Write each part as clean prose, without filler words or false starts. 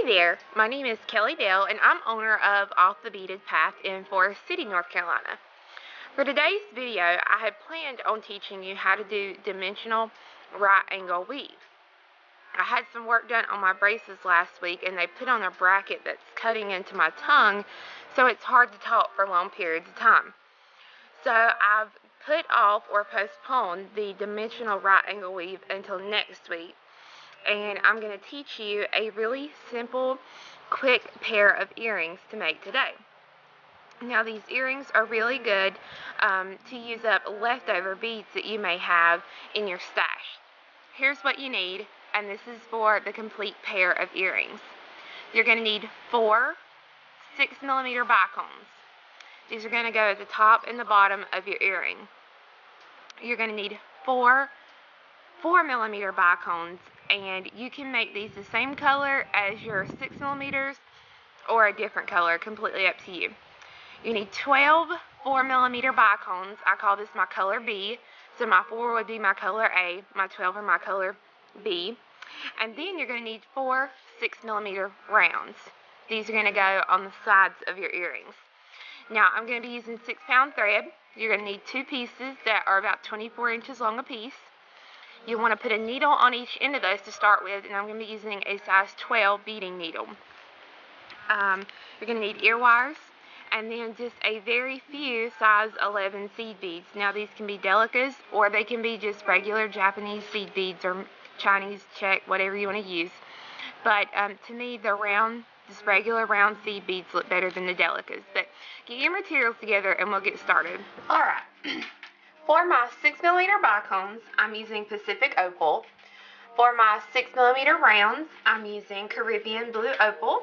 Hey there, my name is Kelly Dale and I'm owner of Off the Beaded Path in Forest City, North Carolina. For today's video, I had planned on teaching you how to do dimensional right angle weave. I had some work done on my braces last week and they put on a bracket that's cutting into my tongue, so it's hard to talk for long periods of time. So I've put off or postponed the dimensional right angle weave until next week. And I'm going to teach you a really simple, quick pair of earrings to make today. Now these earrings are really good to use up leftover beads that you may have in your stash. Here's what you need, and this is for the complete pair of earrings. You're going to need 4 6mm bicones. These are going to go at the top and the bottom of your earring. You're going to need 4 4mm bicones, and you can make these the same color as your 6mm or a different color, completely up to you. You need 12 4mm bicones. I call this my color B, so my 4 would be my color A, my 12 are my color B. And then you're going to need 4 6mm rounds. These are going to go on the sides of your earrings. Now I'm going to be using 6-pound thread. You're going to need 2 pieces that are about 24 inches long a piece. You want to put a needle on each end of those to start with, and I'm going to be using a size 12 beading needle. You're going to need ear wires, and then just a very few size 11 seed beads. Now these can be delicas, or they can be just regular Japanese seed beads or Chinese check, whatever you want to use. But to me, the round, just regular round seed beads look better than the delicas. But get your materials together and we'll get started. Alright. For my 6mm bicones, I'm using Pacific Opal. For my 6mm rounds, I'm using Caribbean Blue Opal.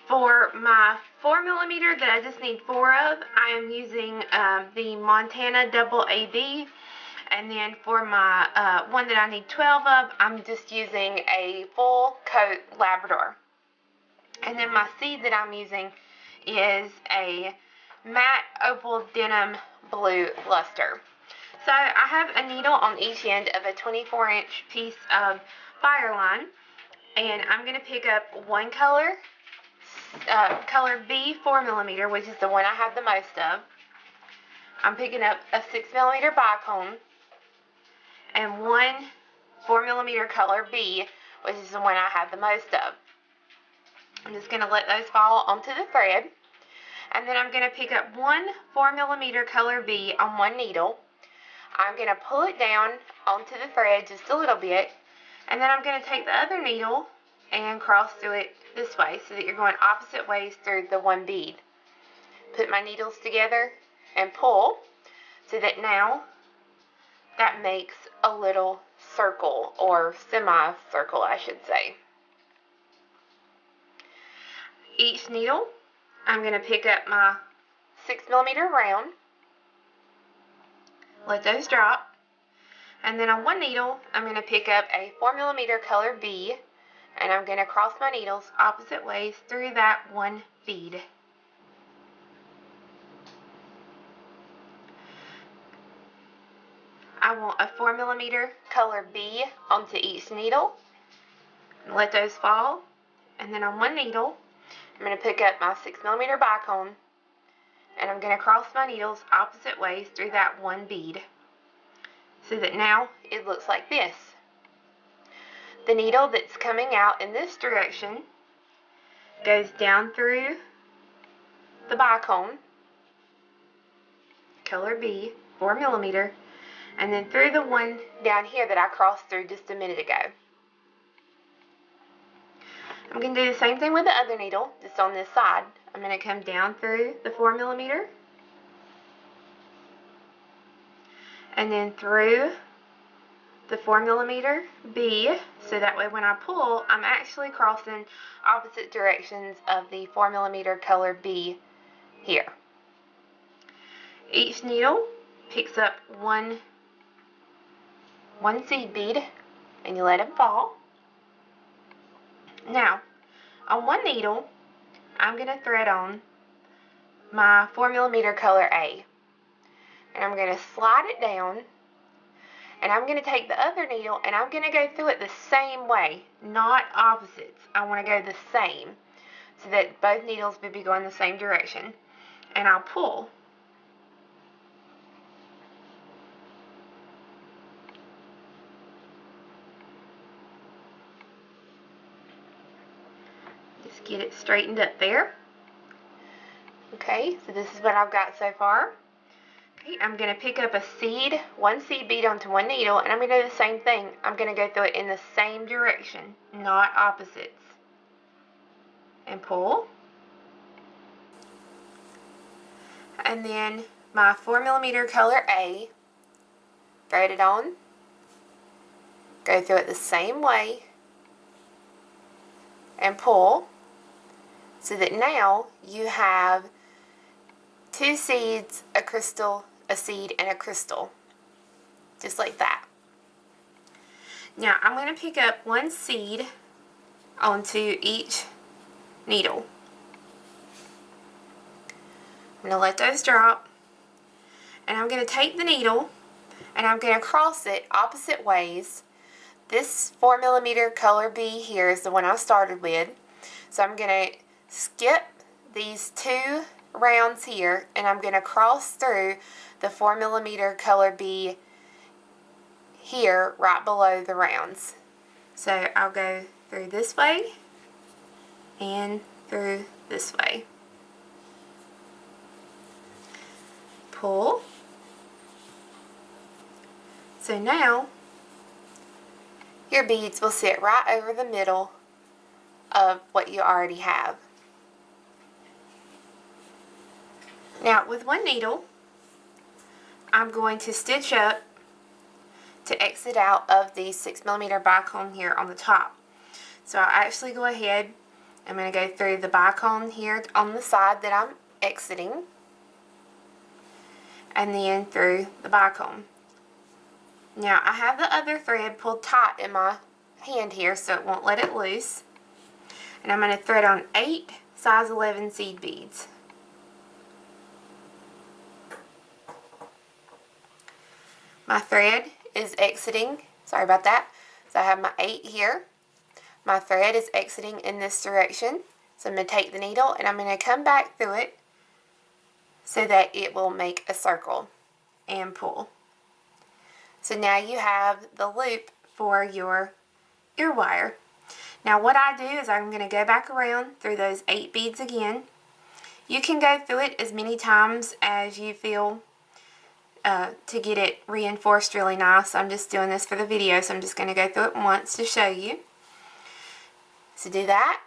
For my 4mm that I just need 4 of, I am using the Montana Double AB. And then for my one that I need 12 of, I'm just using a full coat Labrador. And then my seed that I'm using is a matte opal denim blue luster. So I have a needle on each end of a 24-inch piece of Fireline, and I'm going to pick up one color, color B 4mm, which is the one I have the most of. I'm picking up a 6mm bicone and one 4mm color B, which is the one I have the most of. I'm just going to let those fall onto the thread, and then I'm going to pick up one 4mm color B on one needle. I'm going to pull it down onto the thread just a little bit, and then I'm going to take the other needle and cross through it this way so that you're going opposite ways through the one bead. Put my needles together and pull so that now that makes a little circle, or semi-circle I should say. Each needle, I'm going to pick up my 6mm round, let those drop, and then on one needle I'm going to pick up a 4mm color B, and I'm going to cross my needles opposite ways through that one bead. I want a 4mm color B onto each needle, and let those fall, and then on one needle I'm going to pick up my 6mm bicone, and I'm going to cross my needles opposite ways through that one bead, so that now it looks like this. The needle that's coming out in this direction goes down through the bicone, color B, 4mm, and then through the one down here that I crossed through just a minute ago. I'm going to do the same thing with the other needle, just on this side. I'm going to come down through the 4mm, and then through the 4mm B, so that way when I pull, I'm actually crossing opposite directions of the 4mm color B here. Each needle picks up one seed bead, and you let it fall. Now, on one needle, I'm going to thread on my 4mm color A, and I'm going to slide it down, And I'm going to take the other needle and I'm going to go through it the same way, not opposites. I want to go the same so that both needles would be going the same direction. And I'll pull. Just get it straightened up there. Okay, so this is what I've got so far. Okay, I'm going to pick up one seed bead onto one needle, and I'm going to do the same thing. I'm going to go through it in the same direction, not opposites. And pull. And then my 4mm color A, thread it on, go through it the same way, and pull, so that now you have 2 seeds, a crystal, a seed, and a crystal, just like that. Now I'm going to pick up 1 seed onto each needle. I'm going to let those drop, and I'm going to take the needle and I'm going to cross it opposite ways. This 4mm color B here is the one I started with, so I'm going to skip these 2 rounds here, and I'm going to cross through the 4mm color B here right below the rounds. So I'll go through this way and through this way. Pull. So now your beads will sit right over the middle of what you already have. Now with 1 needle, I'm going to stitch up to exit out of the 6mm bicone here on the top. So I'll actually go ahead, I'm going to go through the bicone here on the side that I'm exiting, and then through the bicone. Now I have the other thread pulled tight in my hand here so it won't let it loose, and I'm going to thread on 8 size 11 seed beads. My thread is exiting, sorry about that, so I have my 8 here. My thread is exiting in this direction, so I'm going to take the needle and I'm going to come back through it so that it will make a circle and pull. So now you have the loop for your ear wire. Now what I do is I'm going to go back around through those 8 beads again. You can go through it as many times as you feel to get it reinforced really nice. I'm just doing this for the video, so I'm just going to go through it once to show you. So do that,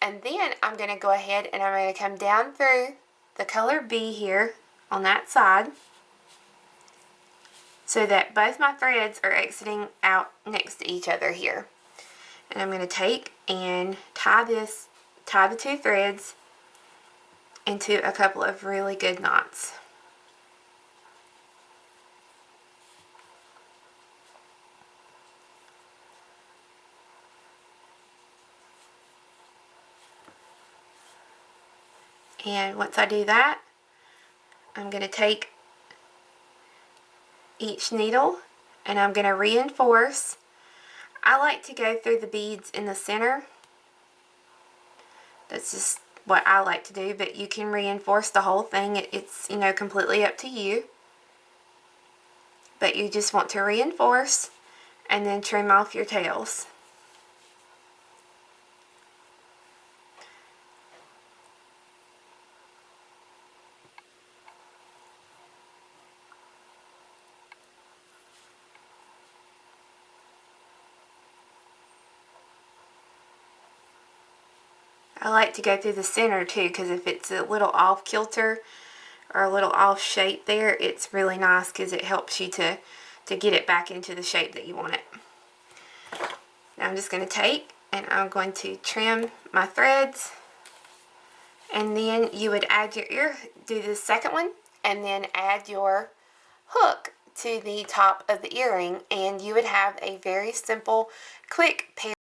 and then I'm going to go ahead and I'm going to come down through the color B here on that side so that both my threads are exiting out next to each other here. And I'm going to take and tie the 2 threads into a couple of really good knots. And once I do that, I'm going to take each needle and I'm going to reinforce. I like to go through the beads in the center. That's just what I like to do, but you can reinforce the whole thing. It's, you know, completely up to you. But you just want to reinforce and then trim off your tails. I like to go through the center too, because if it's a little off kilter or a little off shape there, it's really nice because it helps you to get it back into the shape that you want it. Now I'm just going to take and I'm going to trim my threads, and then you would add your do the second one and then add your hook to the top of the earring, and you would have a very simple, quick pair